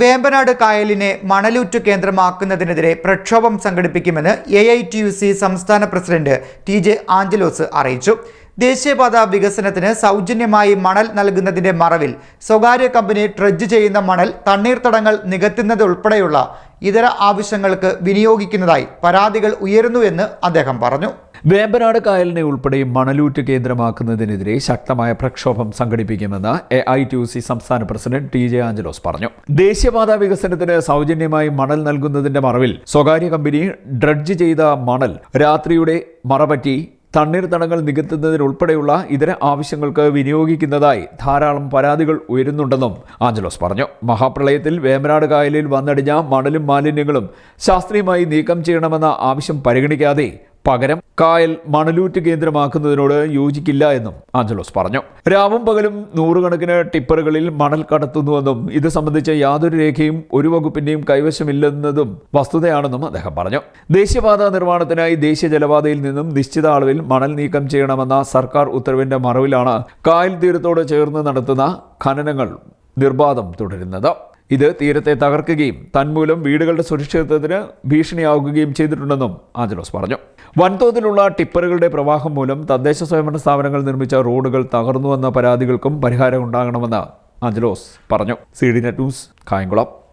വേമ്പനാട് കായലിനെ മണലൂറ്റ് കേന്ദ്രമാക്കുന്നതിനെതിരെ പ്രക്ഷോഭം സംഘടിപ്പിക്കുമെന്ന് AITUC സംസ്ഥാന പ്രസിഡന്റ് TJ ആഞ്ചലോസ് അറിയിച്ചു. ദേശീയപാത വികസനത്തിന് സൗജന്യമായി മണൽ നൽകുന്നതിന്റെ മറവിൽ സ്വകാര്യ കമ്പനി ഡ്രഡ്ജ് ചെയ്യുന്ന മണൽ തണ്ണീർത്തടങ്ങൾ നികത്തുന്നതുൾപ്പെടെയുള്ള ഇതര ആവശ്യങ്ങൾക്ക് വിനിയോഗിക്കുന്നതായി പരാതികൾ ഉയരുന്നുവെന്ന് അദ്ദേഹം പറഞ്ഞു. വേമ്പനാട് കായലിനെ ഉൾപ്പെടെ മണലൂറ്റ് കേന്ദ്രമാക്കുന്നതിനെതിരെ ശക്തമായ പ്രക്ഷോഭം സംഘടിപ്പിക്കുമെന്ന് AITUC സംസ്ഥാന പ്രസിഡന്റ് TJ ആഞ്ചലോസ് പറഞ്ഞു. ദേശീയപാത വികസനത്തിന് സൗജന്യമായി മണൽ നൽകുന്നതിന്റെ മറവിൽ സ്വകാര്യ കമ്പനി ഡ്രഡ്ജ് ചെയ്ത മണൽ രാത്രിയുടെ മറപറ്റി തണ്ണീർത്തടങ്ങൾ നികത്തുന്നതിനുൾപ്പെടെയുള്ള ഇതര ആവശ്യങ്ങൾക്ക് വിനിയോഗിക്കുന്നതായി ധാരാളം പരാതികൾ ഉയരുന്നുണ്ടെന്നും ആഞ്ചലോസ് പറഞ്ഞു. മഹാപ്രളയത്തിൽ വേമ്പനാട് കായലിൽ വന്നടിഞ്ഞ മണലും മാലിന്യങ്ങളും ശാസ്ത്രീയമായി നീക്കം ചെയ്യണമെന്ന ആവശ്യം പരിഗണിക്കാതെ പകരം കായൽ മണലൂറ്റ് കേന്ദ്രമാക്കുന്നതിനോട് യോജിക്കില്ല എന്നും ആഞ്ചലോസ് പറഞ്ഞു. രാവും പകലും നൂറുകണക്കിന് ടിപ്പറുകളിൽ മണൽ കടത്തുന്നുവെന്നും ഇത് സംബന്ധിച്ച് യാതൊരു രേഖയും ഒരു വകുപ്പിന്റെയും കൈവശമില്ലെന്നതും വസ്തുതയാണെന്നും അദ്ദേഹം പറഞ്ഞു. ദേശീയപാത നിർമ്മാണത്തിനായി ദേശീയ ജലപാതയിൽ നിന്നും നിശ്ചിത അളവിൽ മണൽ നീക്കം ചെയ്യണമെന്ന സർക്കാർ ഉത്തരവിന്റെ മറവിലാണ് കായൽ തീരത്തോട് ചേർന്ന് നടത്തുന്ന ഖനനങ്ങൾ നിർബാധം തുടരുന്നത്. ഇത് തീരത്തെ തകർക്കുകയും തന്മൂലം വീടുകളുടെ സുരക്ഷിതത്വത്തിന് ഭീഷണിയാവുകയും ചെയ്തിട്ടുണ്ടെന്നും ആഞ്ചലോസ് പറഞ്ഞു. വൻതോതിലുള്ള ടിപ്പറുകളുടെ പ്രവാഹം മൂലം തദ്ദേശ സ്വയംഭരണ സ്ഥാപനങ്ങൾ നിർമ്മിച്ച റോഡുകൾ തകർന്നുവെന്ന പരാതികൾക്കും പരിഹാരം ഉണ്ടാകണമെന്ന് ആഞ്ചലോസ് പറഞ്ഞു. CDNet news, Kayamkulam.